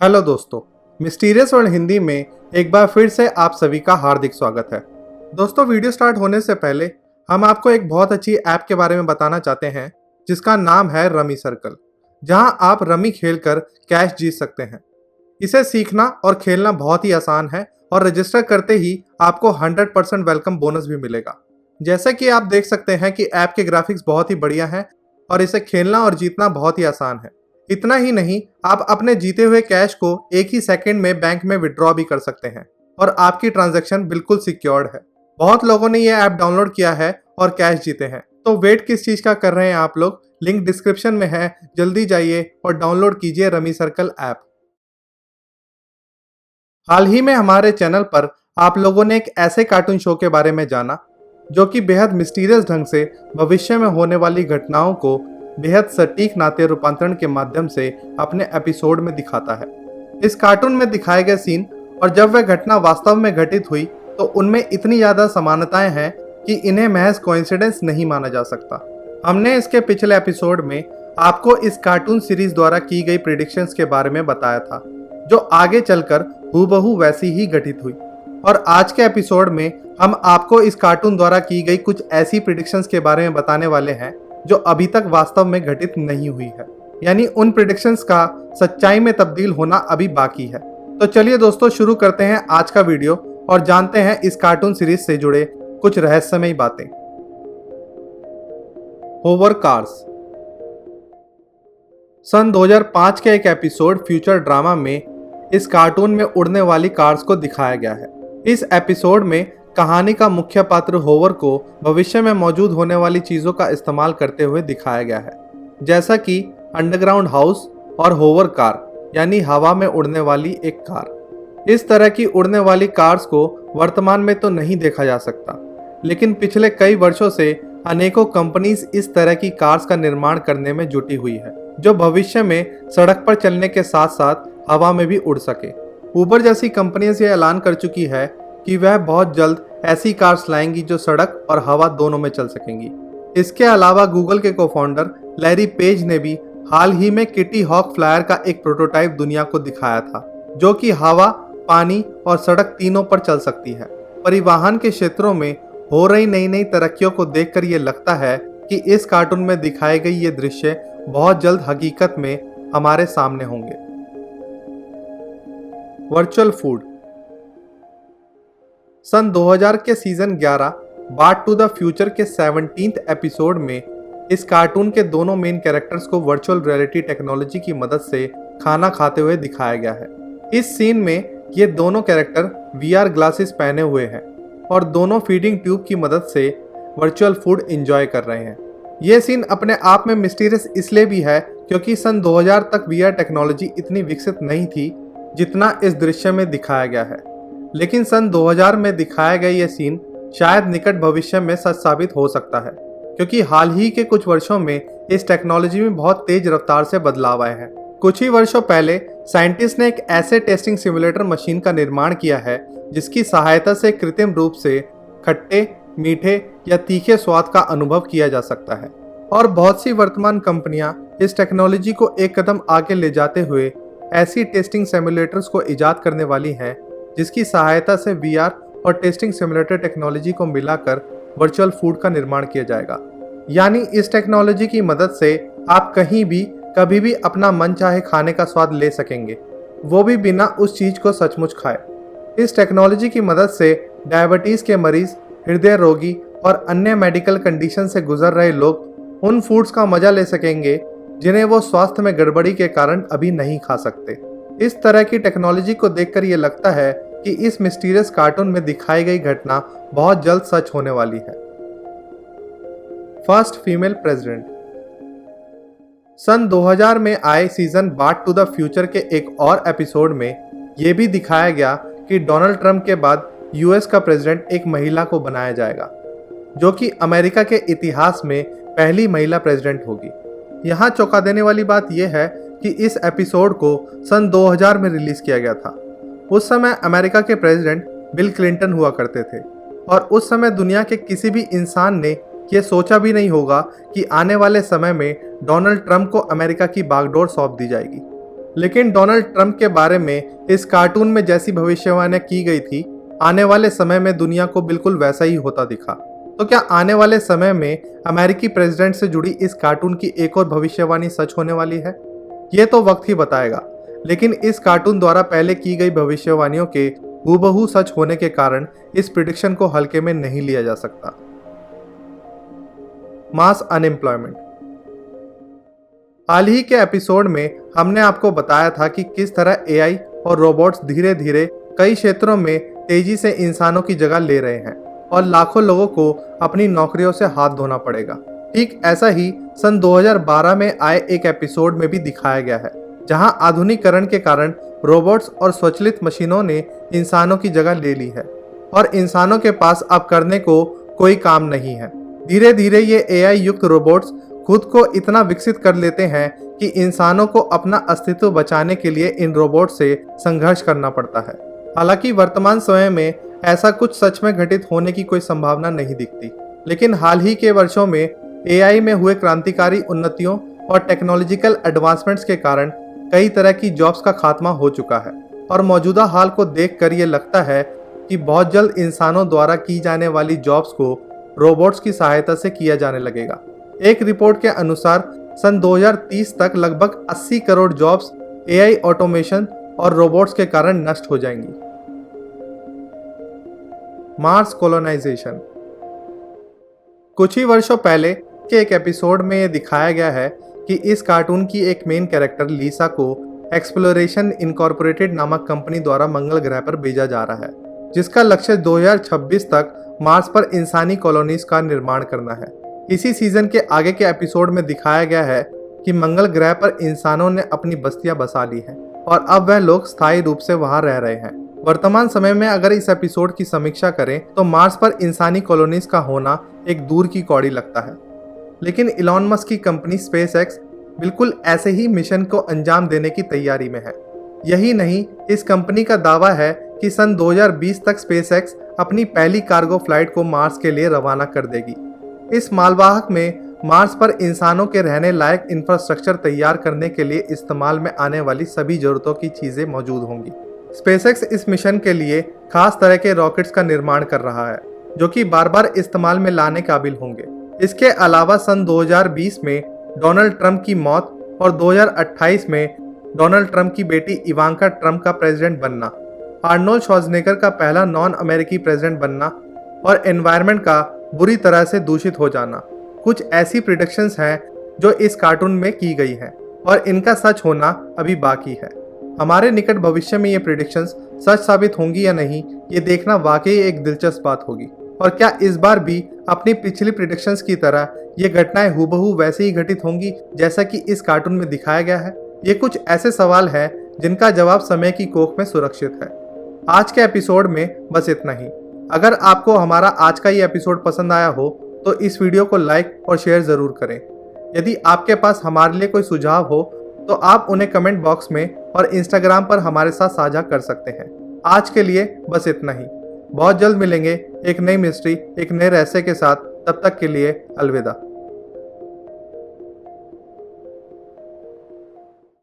Hello दोस्तों, mysterious world Hindi में एक बार फिर से आप सभी का हार्दिक स्वागत है। दोस्तों, वीडियो स्टार्ट होने से पहले हम आपको एक बहुत अच्छी ऐप के बारे में बताना चाहते हैं जिसका नाम है रमी सर्कल, जहां आप रमी खेलकर कैश जीत सकते हैं। इसे सीखना और खेलना बहुत ही आसान है और रजिस्टर करते ही आपको 100% वेलकम बोनस भी मिलेगा। जैसा कि आप देख सकते हैं कि ऐप के ग्राफिक्स बहुत ही बढ़िया हैं और इसे खेलना और जीतना बहुत ही आसान है। इतना ही नहीं, आप अपने जीते हुए कैश को एक ही सेकंड में बैंक में विड्रॉ भी कर सकते हैं और आपकी ट्रांजैक्शन बिल्कुल सिक्योर्ड है। बहुत लोगों ने यह ऐप डाउनलोड किया है और कैश जीते हैं, तो वेट किस चीज का कर रहे हैं आप लोग? लिंक डिस्क्रिप्शन में है, जल्दी जाइए और डाउनलोड कीजिए रमी सर्कल ऐप। हाल ही में हमारे चैनल पर आप लोगों ने एक ऐसे कार्टून शो के बारे में जाना जो कि बेहद मिस्टीरियस ढंग से भविष्य में होने वाली घटनाओं को बेहद सटीक नाट्य रूपांतरण के माध्यम से अपने एपिसोड में दिखाता है। इस कार्टून में दिखाए गए सीन और जब वह घटना वास्तव में घटित हुई तो उनमें इतनी ज्यादा समानताएं हैं कि इन्हें महज कोइंसिडेंस नहीं माना जा सकता। हमने इसके पिछले एपिसोड में आपको इस कार्टून सीरीज द्वारा की गई प्रिडिक्शंस के बारे में बताया था, जो आगे चलकर हूबहू वैसी ही घटित हुई। और आज के एपिसोड में हम आपको इस कार्टून द्वारा की गई कुछ ऐसी प्रिडिक्शंस के बारे में बताने वाले हैं जो अभी तक वास्तव में घटित नहीं हुई है, यानी उन प्रिडिक्शंस का सच्चाई में तब्दील होना अभी बाकी है। तो चलिए दोस्तों, शुरू करते हैं आज का वीडियो और जानते हैं इस कार्टून सीरीज से जुड़े कुछ रहस्यमयी बातें। Hover cars. सन 2005 के एक एपिसोड फ्यूचर ड्रामा में इस कार्टून में उड़ने वाली कार्स को दिखाया गया है। इस एपिसोड में कहानी का मुख्य पात्र होवर को भविष्य में मौजूद होने वाली चीजों का इस्तेमाल करते हुए दिखाया गया है, जैसा कि अंडरग्राउंड हाउस और होवर कार यानी हवा में उड़ने वाली एक कार। इस तरह की उड़ने वाली कार्स को वर्तमान में तो नहीं देखा जा सकता, लेकिन पिछले कई वर्षों से अनेकों कंपनीज इस तरह की कार्स का निर्माण करने में जुटी हुई है, जो भविष्य में सड़क पर चलने के साथ साथ हवा में भी उड़ सके। उबर जैसी कंपनियां ये ऐलान कर चुकी है कि वह बहुत जल्द ऐसी कार्स लाएंगी जो सड़क और हवा दोनों में चल सकेंगी। इसके अलावा गूगल के को-फाउंडर लैरी पेज ने भी हाल ही में किटी हॉक फ्लायर का एक प्रोटोटाइप दुनिया को दिखाया था, जो कि हवा, पानी और सड़क तीनों पर चल सकती है। परिवहन के क्षेत्रों में हो रही नई नई तरक्कियों को देखकर ये लगता है कि इस कार्टून में दिखाए गए ये दृश्य बहुत जल्द हकीकत में हमारे सामने होंगे। Virtual food. सन 2000 के season 11 back to the future के 17th एपिसोड में इस कार्टून के दोनों मेन कैरेक्टर्स को वर्चुअल रियलिटी टेक्नोलॉजी की मदद से खाना खाते हुए दिखाया गया है। इस सीन में ये दोनों कैरेक्टर VR ग्लासेस पहने हुए हैं और दोनों फीडिंग ट्यूब की मदद से वर्चुअल फूड एंजॉय कर रहे हैं। ये सीन अपने आप में मिस्टीरियस इसलिए भी है क्योंकि सन 2000 तक VR टेक्नोलॉजी इतनी विकसित नहीं थी जितना इस दृश्य में दिखाया गया है, लेकिन सन 2000 में दिखाया गया ये सीन शायद निकट भविष्य में सच साबित हो सकता है, क्योंकि हाल ही के कुछ वर्षों में इस टेक्नोलॉजी में बहुत तेज रफ्तार से बदलाव आए हैं। कुछ ही वर्षों पहले साइंटिस्ट ने एक ऐसे टेस्टिंग सिमुलेटर मशीन का निर्माण किया है जिसकी सहायता से कृत्रिम रूप से खट्टे, मीठे या तीखे स्वाद का अनुभव किया जा सकता है। और बहुत सी वर्तमान कंपनियां इस टेक्नोलॉजी को एक कदम आगे ले जाते हुए ऐसी टेस्टिंग सिमुलेटर्स को इजाद करने वाली हैं जिसकी सहायता से VR और टेस्टिंग सिमुलेटर टेक्नोलॉजी को मिलाकर वर्चुअल फूड का निर्माण किया जाएगा। यानी इस टेक्नोलॉजी की मदद से आप कहीं भी कभी भी अपना मन चाहे खाने का स्वाद ले सकेंगे, वो भी बिना उस चीज को सचमुच खाए। इस टेक्नोलॉजी की मदद से डायबिटीज के मरीज, हृदय रोगी और अन्य मेडिकल कंडीशन से गुजर रहे लोग उन फूड्स का मजा ले सकेंगे जिन्हें वो स्वास्थ्य में गड़बड़ी के कारण अभी नहीं खा सकते। इस तरह की टेक्नोलॉजी को देखकर ये लगता है कि इस मिस्टीरियस कार्टून में दिखाई गई घटना बहुत जल्द सच होने वाली है। First female president. सन 2000 में आए season back to the future के एक और एपिसोड में यह भी दिखाया गया कि डोनाल्ड ट्रंप के बाद US का प्रेसिडेंट एक महिला को बनाया जाएगा, जो कि अमेरिका के इतिहास में पहली महिला प्रेसिडेंट होगी। यहाँ चौंका देने वाली बात यह है कि इस एपिसोड को सन 2000 में रिलीज किया गया था। उस समय अमेरिका के प्रेसिडेंट बिल क्लिंटन हुआ करते थे और उस समय दुनिया के किसी भी इंसान ने यह सोचा भी नहीं होगा कि आने वाले समय में डोनाल्ड ट्रंप को अमेरिका की बागडोर सौंप दी जाएगी। लेकिन डोनाल्ड ट्रंप के बारे में इस कार्टून में जैसी भविष्यवाणियां की गई थी, आने वाले समय में दुनिया को बिल्कुल वैसा ही होता दिखा। तो क्या आने वाले समय में अमेरिकी प्रेसिडेंट से जुड़ी इस कार्टून की एक और भविष्यवाणी सच होने वाली है? ये तो वक्त ही बताएगा। लेकिन इस कार्टून द्वारा पहले की गई भविष्यवाणियों के हूबहू सच होने के कारण इस प्रिडिक्शन को हल्के में नहीं लिया जा सकता। मास अनएम्प्लॉयमेंट। हाल ही के एपिसोड में हमने आपको बताया था कि किस तरह एआई और रोबोट्स धीरे धीरे कई क्षेत्रों में तेजी से इंसानों की जगह ले रहे हैं और लाखों लोगों को अपनी नौकरियों से हाथ धोना पड़ेगा। ठीक ऐसा ही सन 2012 में आए एक एपिसोड में भी दिखाया गया है, जहां आधुनिकीकरण के कारण रोबोट्स और स्वचालित मशीनों ने इंसानों की जगह ले ली है और इंसानों के पास अब करने को कोई काम नहीं है। धीरे धीरे ये एआई युक्त रोबोट्स खुद को इतना विकसित कर लेते हैं कि इंसानों को अपना अस्तित्व बचाने के लिए इन रोबोट से संघर्ष करना पड़ता है। हालांकि वर्तमान समय में ऐसा कुछ सच में घटित होने की कोई संभावना नहीं दिखती, लेकिन हाल ही के वर्षों में एआई में हुए क्रांतिकारी उन्नतियों और टेक्नोलॉजिकल एडवांसमेंट्स के कारण कई तरह की जॉब्स का खात्मा हो चुका है और मौजूदा हाल को देखकर ये लगता है कि बहुत जल्द इंसानों द्वारा की जाने वाली जॉब्स को रोबोट्स की सहायता से किया जाने लगेगा। एक रिपोर्ट के अनुसार सन 2030 तक लगभग 80 करोड़ जॉब्स एआई ऑटोमेशन और रोबोट्स के कारण नष्ट हो जाएंगी। Mars colonisation. कुछ ही वर्षों पहले के एक एपिसोड में यह दिखाया गया है कि इस कार्टून की एक मेन कैरेक्टर लीसा को एक्सप्लोरेशन इनकॉर्पोरेटेड नामक कंपनी द्वारा मंगल ग्रह पर भेजा जा रहा है, जिसका लक्ष्य 2026 तक मार्स पर इंसानी कॉलोनीज का निर्माण करना है। इसी सीजन के आगे के एपिसोड में दिखाया गया है कि मंगल ग्रह पर इंसानों ने अपनी बस्तियां बसा ली हैं और अब वह लोग स्थायी रूप से वहां रह रहे हैं। वर्तमान समय में अगर इस एपिसोड की समीक्षा करें तो मार्स पर इंसानी कॉलोनीज का होना एक दूर की कौड़ी लगता है, लेकिन इलॉन मस्क की कंपनी स्पेसएक्स बिल्कुल ऐसे ही मिशन को अंजाम देने की तैयारी में है। यही नहीं, इस कंपनी का दावा है कि सन 2020 तक स्पेसएक्स अपनी पहली कार्गो फ्लाइट को मार्स के लिए रवाना कर देगी। इस मालवाहक में मार्स पर इंसानों के रहने लायक इंफ्रास्ट्रक्चर तैयार करने के लिए इस्तेमाल में आने वाली सभी जरूरतों की चीजें मौजूद होंगी। स्पेसएक्स इस मिशन के लिए खास तरह के रॉकेट्स का निर्माण कर रहा है, जो कि बार बार इस्तेमाल में लाने काबिल होंगे। इसके अलावा सन 2020 में डोनाल्ड ट्रंप की मौत और 2028 में डोनाल्ड ट्रंप की बेटी इवांका ट्रंप का प्रेसिडेंट बनना, आर्नोल्ड श्वार्ज़नेगर का पहला नॉन अमेरिकी प्रेसिडेंट बनना और एनवायरनमेंट का बुरी तरह से दूषित हो जाना कुछ ऐसी प्रिडिक्शंस हैं जो इस कार्टून में की गई हैं और इनका सच होना अभी बाकी है। हमारे निकट भविष्य में ये प्रिडिक्शंस सच साबित होंगी या नहीं, ये देखना वाकई एक दिलचस्प बात होगी। और क्या इस बार भी अपनी पिछली प्रिडिक्शंस की तरह ये घटनाएं हूबहू वैसे ही घटित होंगी जैसा कि इस कार्टून में दिखाया गया है? ये कुछ ऐसे सवाल हैं जिनका जवाब समय की कोख में सुरक्षित है। आज के एपिसोड में बस इतना ही। अगर आपको हमारा आज का ये एपिसोड पसंद आया हो तो इस वीडियो को लाइक और शेयर ज़रूर करें। यदि आपके पास हमारे लिए कोई सुझाव हो तो आप उन्हें कमेंट बॉक्स में और इंस्टाग्राम पर हमारे साथ साझा कर सकते हैं। आज के लिए बस इतना ही। बहुत जल्द मिलेंगे एक नई मिस्ट्री, एक नए रहस्य के साथ। तब तक के लिए अलविदा।